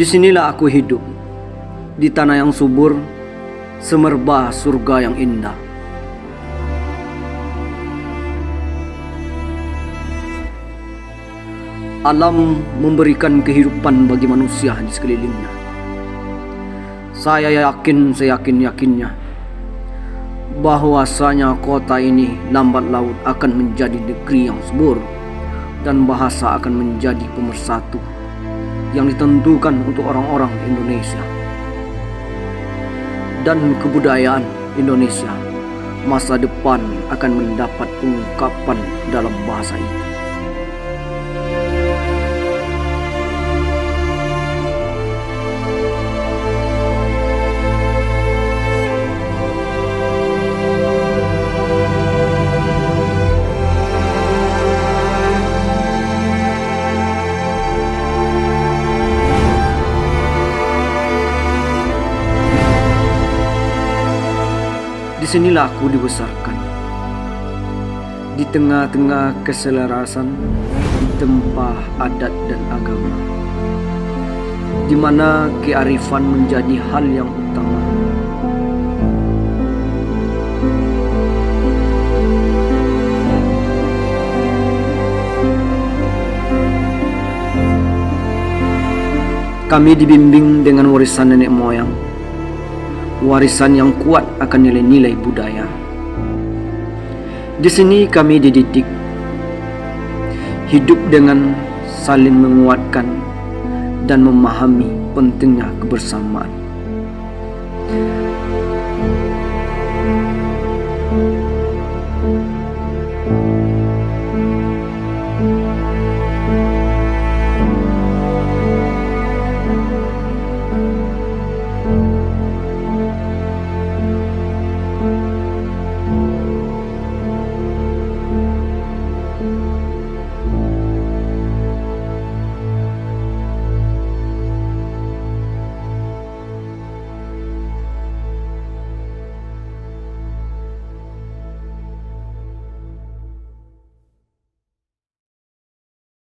Disinilah aku hidup, di tanah yang subur, semerbah surga yang indah. Alam memberikan kehidupan bagi manusia di sekelilingnya. Saya seyakin-yakinnya bahwasanya kota ini lambat laun akan menjadi negeri yang subur dan bahasa akan menjadi pemersatu yang ditentukan untuk orang-orang Indonesia. Dan kebudayaan Indonesia masa depan akan mendapat pengungkapan dalam bahasa itu. Disinilah aku dibesarkan, di tengah-tengah keselarasan, di tempat adat dan agama, di mana kearifan menjadi hal yang utama. Kami dibimbing dengan warisan nenek moyang, warisan yang kuat akan nilai-nilai budaya. Di sini kami dididik hidup dengan saling menguatkan dan memahami pentingnya kebersamaan.